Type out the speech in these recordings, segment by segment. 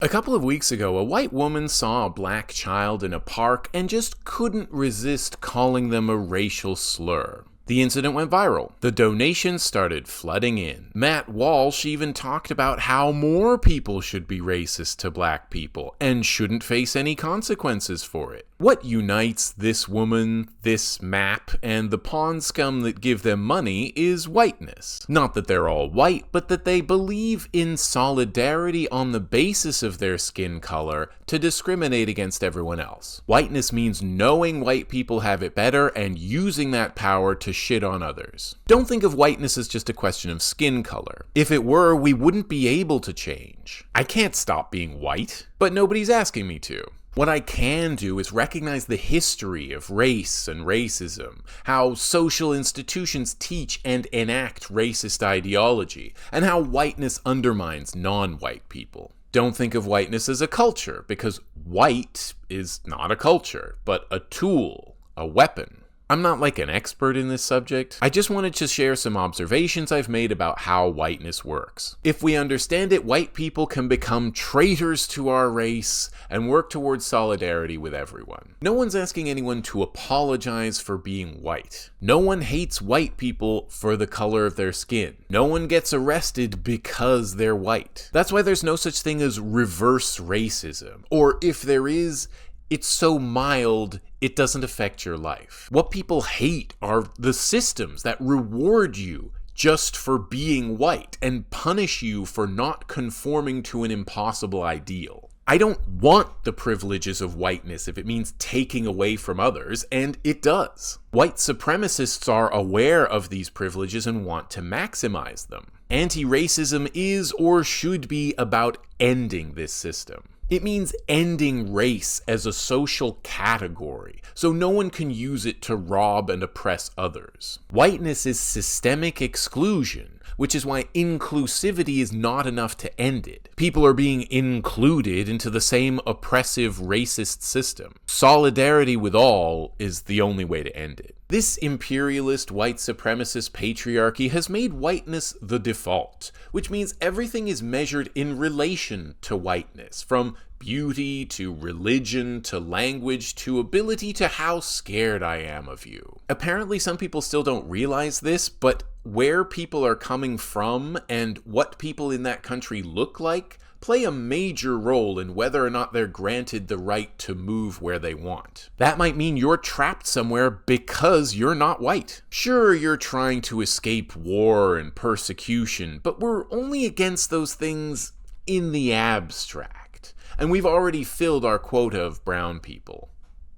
A couple of weeks ago, a white woman saw a black child in a park and just couldn't resist calling them a racial slur. The incident went viral. The donations started flooding in. Matt Walsh even talked about how more people should be racist to black people and shouldn't face any consequences for it. What unites this woman, this map, and the pawn scum that give them money is whiteness. Not that they're all white, but that they believe in solidarity on the basis of their skin color to discriminate against everyone else. Whiteness means knowing white people have it better and using that power to shit on others. Don't think of whiteness as just a question of skin color. If it were, we wouldn't be able to change. I can't stop being white, but nobody's asking me to. What I can do is recognize the history of race and racism, how social institutions teach and enact racist ideology, and how whiteness undermines non-white people. Don't think of whiteness as a culture, because white is not a culture, but a tool, a weapon. I'm not like an expert in this subject. I just wanted to share some observations I've made about how whiteness works. If we understand it, white people can become traitors to our race and work towards solidarity with everyone. No one's asking anyone to apologize for being white. No one hates white people for the color of their skin. No one gets arrested because they're white. That's why there's no such thing as reverse racism. Or if there is, it's so mild, it doesn't affect your life. What people hate are the systems that reward you just for being white and punish you for not conforming to an impossible ideal. I don't want the privileges of whiteness if it means taking away from others, and it does. White supremacists are aware of these privileges and want to maximize them. Anti-racism is or should be about ending this system. It means ending race as a social category, so no one can use it to rob and oppress others. Whiteness is systemic exclusion, which is why inclusivity is not enough to end it. People are being included into the same oppressive racist system. Solidarity with all is the only way to end it. This imperialist white supremacist patriarchy has made whiteness the default, which means everything is measured in relation to whiteness, from beauty to religion to language to ability to how scared I am of you. Apparently some people still don't realize this, but where people are coming from and what people in that country look like play a major role in whether or not they're granted the right to move where they want. That might mean you're trapped somewhere because you're not white. Sure, you're trying to escape war and persecution, but we're only against those things in the abstract. And we've already filled our quota of brown people.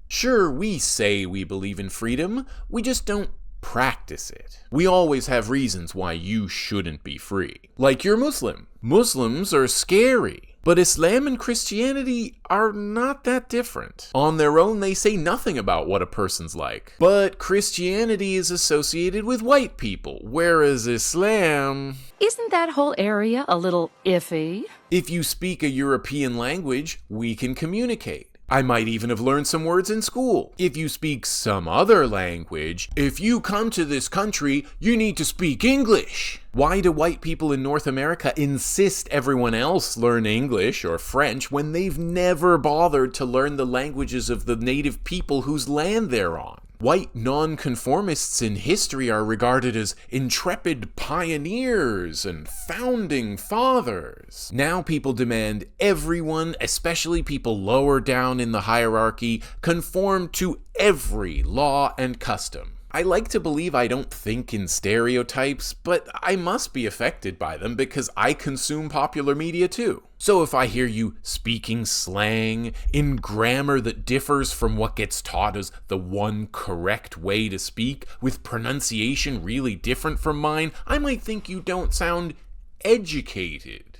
Sure, we say we believe in freedom, we just don't practice it. We always have reasons why you shouldn't be free. Like you're Muslim. Muslims are scary. But Islam and Christianity are not that different. On their own, they say nothing about what a person's like. But Christianity is associated with white people, whereas Islam... Isn't that whole area a little iffy? If you speak a European language, we can communicate. I might even have learned some words in school. If you speak some other language, if you come to this country, you need to speak English. Why do white people in North America insist everyone else learn English or French when they've never bothered to learn the languages of the native people whose land they're on? White nonconformists in history are regarded as intrepid pioneers and founding fathers. Now people demand everyone, especially people lower down in the hierarchy, conform to every law and custom. I like to believe I don't think in stereotypes, but I must be affected by them because I consume popular media too. So if I hear you speaking slang in grammar that differs from what gets taught as the one correct way to speak, with pronunciation really different from mine, I might think you don't sound educated,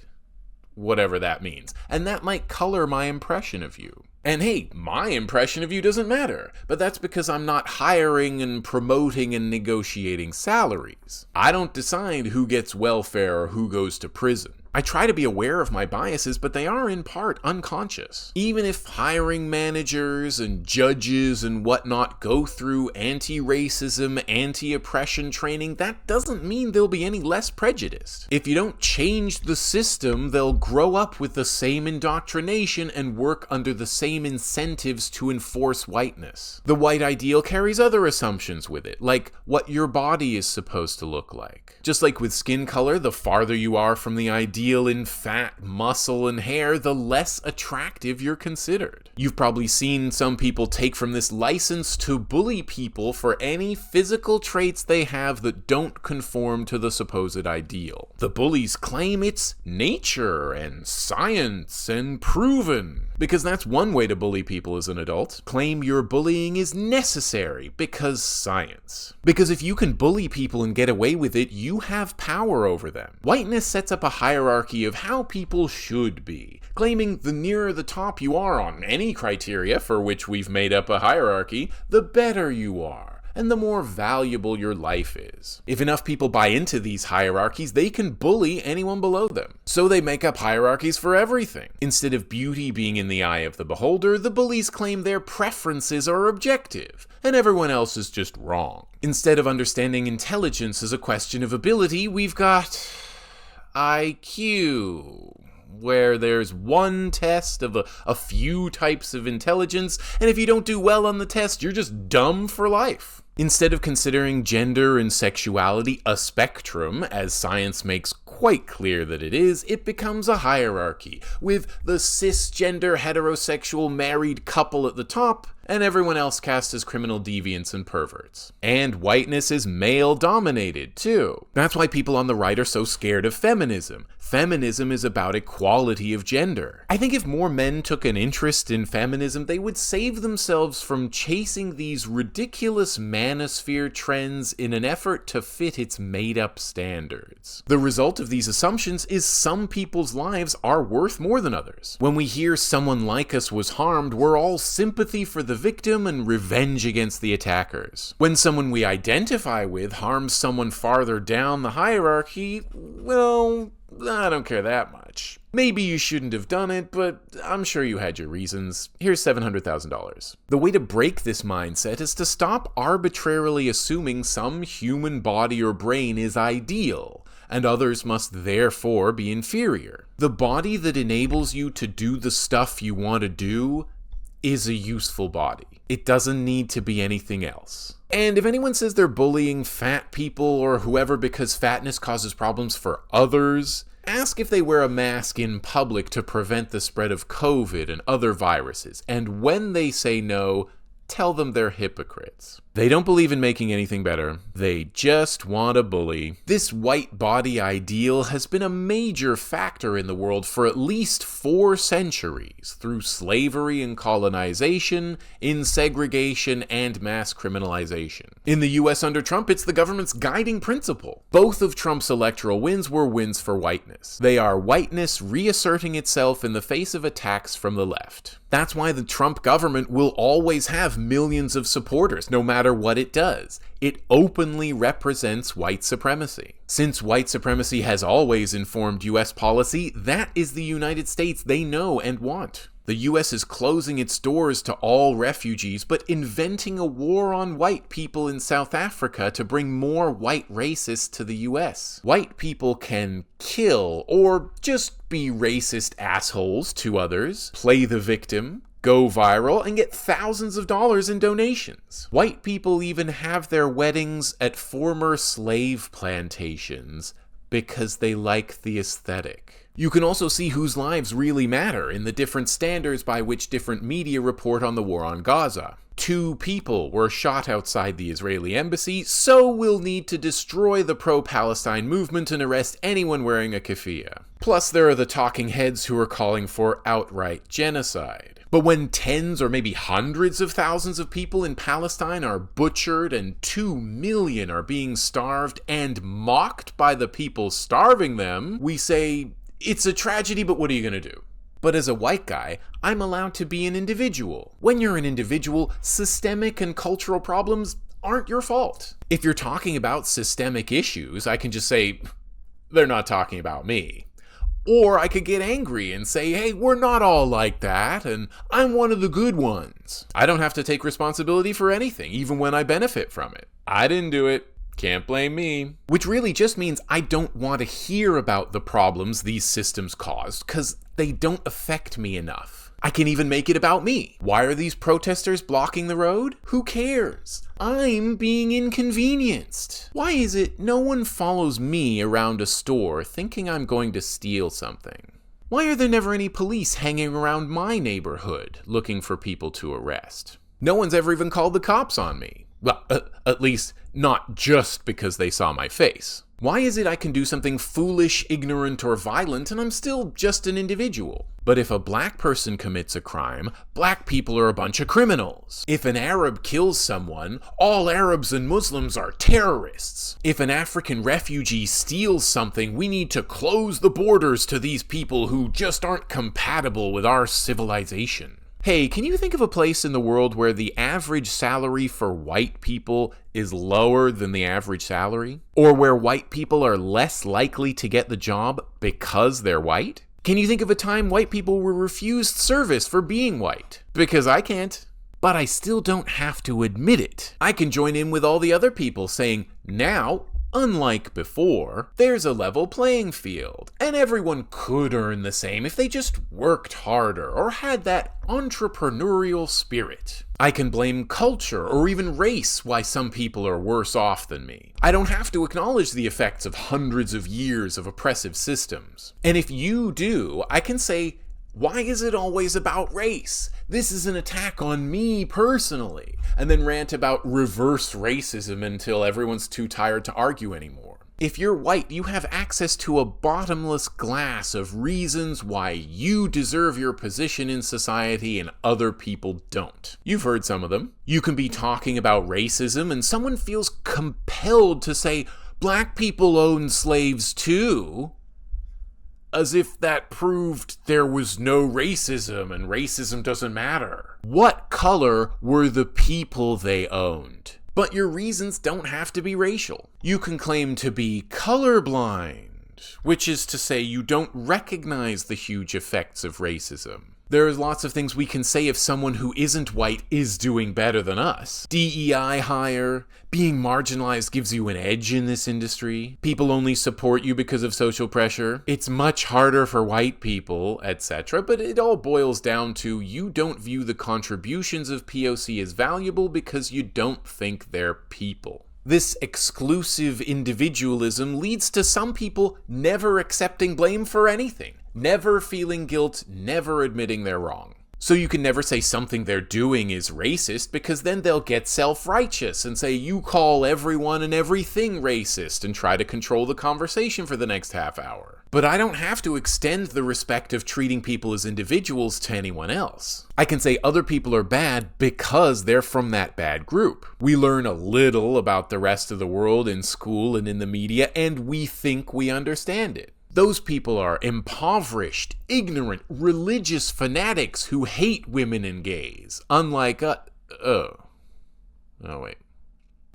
whatever that means, and that might color my impression of you. And hey, my impression of you doesn't matter, but that's because I'm not hiring and promoting and negotiating salaries. I don't decide who gets welfare or who goes to prison. I try to be aware of my biases, but they are in part unconscious. Even if hiring managers and judges and whatnot go through anti-racism, anti-oppression training, that doesn't mean they'll be any less prejudiced. If you don't change the system, they'll grow up with the same indoctrination and work under the same incentives to enforce whiteness. The white ideal carries other assumptions with it, like what your body is supposed to look like. Just like with skin color, the farther you are from the ideal in fat, muscle, and hair, the less attractive you're considered. You've probably seen some people take from this license to bully people for any physical traits they have that don't conform to the supposed ideal. The bullies claim it's nature and science and proven, because that's one way to bully people as an adult. Claim your bullying is necessary because science. Because if you can bully people and get away with it, you have power over them. Whiteness sets up a hierarchy of how people should be, claiming the nearer the top you are on any criteria for which we've made up a hierarchy, the better you are, and the more valuable your life is. If enough people buy into these hierarchies, they can bully anyone below them. So they make up hierarchies for everything. Instead of beauty being in the eye of the beholder, the bullies claim their preferences are objective, and everyone else is just wrong. Instead of understanding intelligence as a question of ability, we've got IQ, where there's one test of a few types of intelligence, and if you don't do well on the test, you're just dumb for life. Instead of considering gender and sexuality a spectrum, as science makes quite clear that it is, it becomes a hierarchy, with the cisgender heterosexual married couple at the top, and everyone else cast as criminal deviants and perverts. And whiteness is male-dominated, too. That's why people on the right are so scared of feminism. Feminism is about equality of gender. I think if more men took an interest in feminism, they would save themselves from chasing these ridiculous manosphere trends in an effort to fit its made-up standards. The result of these assumptions is some people's lives are worth more than others. When we hear someone like us was harmed, we're all sympathy for the victim and revenge against the attackers. When someone we identify with harms someone farther down the hierarchy, well, I don't care that much. Maybe you shouldn't have done it, but I'm sure you had your reasons. Here's $700,000. The way to break this mindset is to stop arbitrarily assuming some human body or brain is ideal, and others must therefore be inferior. The body that enables you to do the stuff you want to do is a useful body. It doesn't need to be anything else. And if anyone says they're bullying fat people or whoever because fatness causes problems for others, ask if they wear a mask in public to prevent the spread of COVID and other viruses. And when they say no, tell them they're hypocrites. They don't believe in making anything better. They just want to bully. This white body ideal has been a major factor in the world for at least 4 centuries, through slavery and colonization, in segregation, and mass criminalization. In the US under Trump, it's the government's guiding principle. Both of Trump's electoral wins were wins for whiteness. They are whiteness reasserting itself in the face of attacks from the left. That's why the Trump government will always have millions of supporters, no matter what it does. It openly represents white supremacy. Since white supremacy has always informed US policy, that is the United States they know and want. The US is closing its doors to all refugees, but inventing a war on white people in South Africa to bring more white racists to the US. White people can kill or just be racist assholes to others, play the victim, go viral, and get thousands of dollars in donations. White people even have their weddings at former slave plantations because they like the aesthetic. You can also see whose lives really matter in the different standards by which different media report on the war on Gaza. 2 people were shot outside the Israeli embassy, so we'll need to destroy the pro-Palestine movement and arrest anyone wearing a keffiyeh. Plus, there are the talking heads who are calling for outright genocide. But when tens or maybe hundreds of thousands of people in Palestine are butchered and 2 million are being starved and mocked by the people starving them, we say, it's a tragedy, but what are you going to do? But as a white guy, I'm allowed to be an individual. When you're an individual, systemic and cultural problems aren't your fault. If you're talking about systemic issues, I can just say, they're not talking about me. Or I could get angry and say, hey, we're not all like that, and I'm one of the good ones. I don't have to take responsibility for anything, even when I benefit from it. I didn't do it. Can't blame me. Which really just means I don't want to hear about the problems these systems caused, because they don't affect me enough. I can even make it about me. Why are these protesters blocking the road? Who cares? I'm being inconvenienced. Why is it no one follows me around a store thinking I'm going to steal something? Why are there never any police hanging around my neighborhood looking for people to arrest? No one's ever even called the cops on me. Well, at least not just because they saw my face. Why is it I can do something foolish, ignorant, or violent and I'm still just an individual? But if a black person commits a crime, black people are a bunch of criminals. If an Arab kills someone, all Arabs and Muslims are terrorists. If an African refugee steals something, we need to close the borders to these people who just aren't compatible with our civilization. Hey, can you think of a place in the world where the average salary for white people is lower than the average salary? Or where white people are less likely to get the job because they're white? Can you think of a time white people were refused service for being white? Because I can't. But I still don't have to admit it. I can join in with all the other people saying, now, unlike before, there's a level playing field, and everyone could earn the same if they just worked harder or had that entrepreneurial spirit. I can blame culture or even race why some people are worse off than me. I don't have to acknowledge the effects of hundreds of years of oppressive systems. And if you do, I can say, why is it always about race? This is an attack on me personally. And then rant about reverse racism until everyone's too tired to argue anymore. If you're white, you have access to a bottomless glass of reasons why you deserve your position in society and other people don't. You've heard some of them. You can be talking about racism and someone feels compelled to say, black people own slaves too. As if that proved there was no racism and racism doesn't matter. What color were the people they owned? But your reasons don't have to be racial. You can claim to be colorblind, which is to say you don't recognize the huge effects of racism. There are lots of things we can say if someone who isn't white is doing better than us. DEI higher, being marginalized gives you an edge in this industry. People only support you because of social pressure. It's much harder for white people, etc. But it all boils down to you don't view the contributions of POC as valuable because you don't think they're people. This exclusive individualism leads to some people never accepting blame for anything. Never feeling guilt, never admitting they're wrong. So you can never say something they're doing is racist because then they'll get self-righteous and say you call everyone and everything racist and try to control the conversation for the next half hour. But I don't have to extend the respect of treating people as individuals to anyone else. I can say other people are bad because they're from that bad group. We learn a little about the rest of the world in school and in the media, and we think we understand it. Those people are impoverished, ignorant, religious fanatics who hate women and gays. Unlike wait.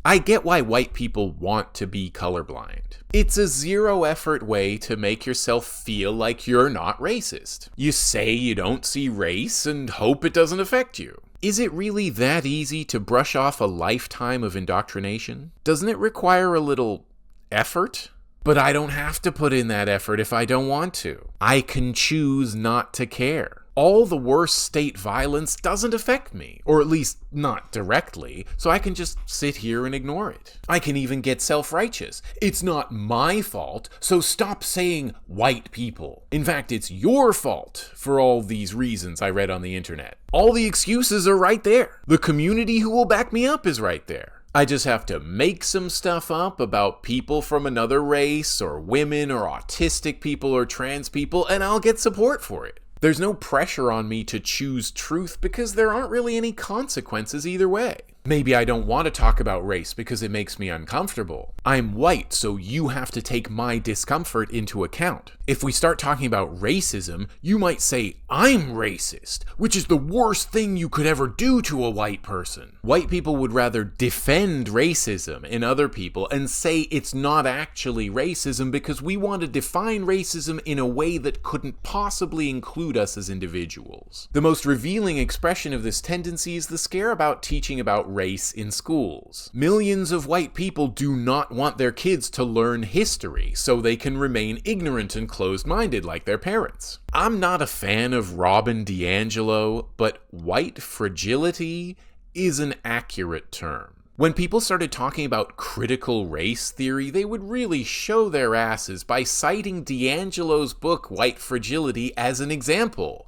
I get why white people want to be colorblind. It's a zero-effort way to make yourself feel like you're not racist. You say you don't see race and hope it doesn't affect you. Is it really that easy to brush off a lifetime of indoctrination? Doesn't it require a little effort? But I don't have to put in that effort if I don't want to. I can choose not to care. All the worst state violence doesn't affect me, or at least not directly, so I can just sit here and ignore it. I can even get self-righteous. It's not my fault, so stop saying white people. In fact, it's your fault for all these reasons I read on the internet. All the excuses are right there. The community who will back me up is right there. I just have to make some stuff up about people from another race, or women, or autistic people, or trans people, and I'll get support for it. There's no pressure on me to choose truth because there aren't really any consequences either way. Maybe I don't want to talk about race because it makes me uncomfortable. I'm white, so you have to take my discomfort into account. If we start talking about racism, you might say, I'm racist, which is the worst thing you could ever do to a white person. White people would rather defend racism in other people and say it's not actually racism because we want to define racism in a way that couldn't possibly include us as individuals. The most revealing expression of this tendency is the scare about teaching about race in schools. Millions of white people do not want their kids to learn history so they can remain ignorant and closed-minded like their parents. I'm not a fan of Robin DiAngelo, but white fragility is an accurate term. When people started talking about critical race theory, they would really show their asses by citing DiAngelo's book White Fragility as an example,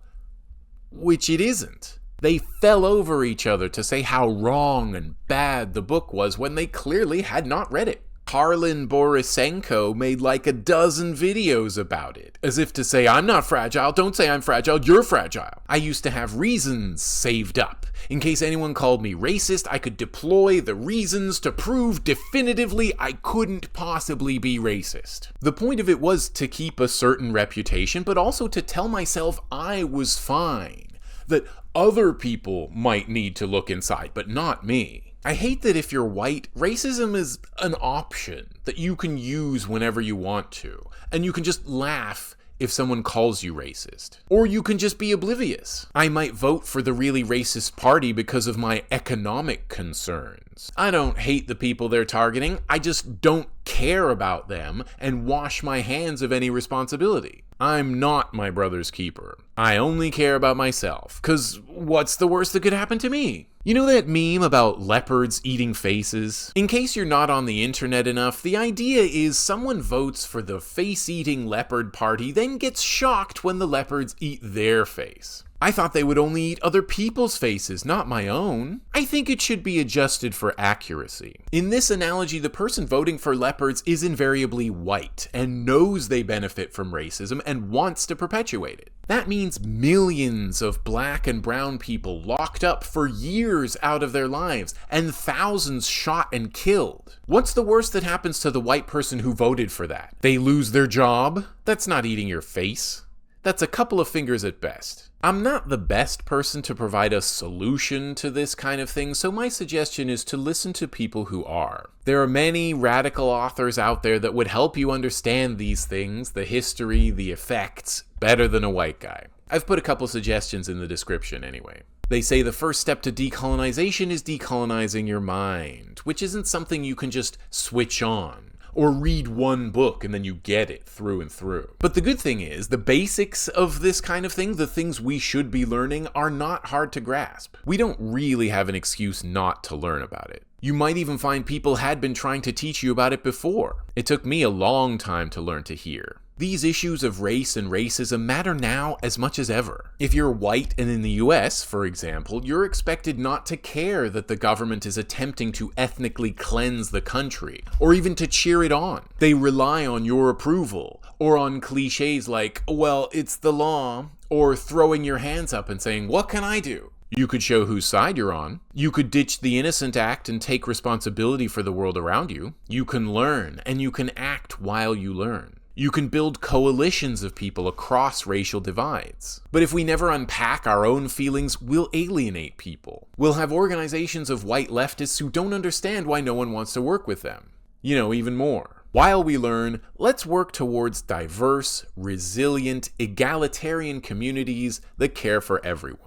which it isn't. They fell over each other to say how wrong and bad the book was when they clearly had not read it. Karlin Borisenko made like a dozen videos about it, as if to say, I'm not fragile, don't say I'm fragile, you're fragile. I used to have reasons saved up. In case anyone called me racist, I could deploy the reasons to prove definitively I couldn't possibly be racist. The point of it was to keep a certain reputation, but also to tell myself I was fine, that other people might need to look inside, but not me. I hate that if you're white, racism is an option that you can use whenever you want to, and you can just laugh if someone calls you racist. Or you can just be oblivious. I might vote for the really racist party because of my economic concerns. I don't hate the people they're targeting, I just don't care about them and wash my hands of any responsibility. I'm not my brother's keeper. I only care about myself, 'cause what's the worst that could happen to me? You know that meme about leopards eating faces? In case you're not on the internet enough, the idea is someone votes for the face-eating leopard party, then gets shocked when the leopards eat their face. I thought they would only eat other people's faces, not my own. I think it should be adjusted for accuracy. In this analogy, the person voting for leopards is invariably white and knows they benefit from racism and wants to perpetuate it. That means millions of black and brown people locked up for years out of their lives and thousands shot and killed. What's the worst that happens to the white person who voted for that? They lose their job? That's not eating your face. That's a couple of fingers at best. I'm not the best person to provide a solution to this kind of thing, so my suggestion is to listen to people who are. There are many radical authors out there that would help you understand these things, the history, the effects, better than a white guy. I've put a couple suggestions in the description anyway. They say the first step to decolonization is decolonizing your mind, which isn't something you can just switch on. Or read one book and then you get it through and through. But the good thing is, the basics of this kind of thing, the things we should be learning, are not hard to grasp. We don't really have an excuse not to learn about it. You might even find people had been trying to teach you about it before. It took me a long time to learn to hear. These issues of race and racism matter now as much as ever. If you're white and in the US, for example, you're expected not to care that the government is attempting to ethnically cleanse the country, or even to cheer it on. They rely on your approval, or on cliches like, well, it's the law, or throwing your hands up and saying, what can I do? You could show whose side you're on. You could ditch the innocent act and take responsibility for the world around you. You can learn, and you can act while you learn. You can build coalitions of people across racial divides. But if we never unpack our own feelings, we'll alienate people. We'll have organizations of white leftists who don't understand why no one wants to work with them. You know, even more. While we learn, let's work towards diverse, resilient, egalitarian communities that care for everyone.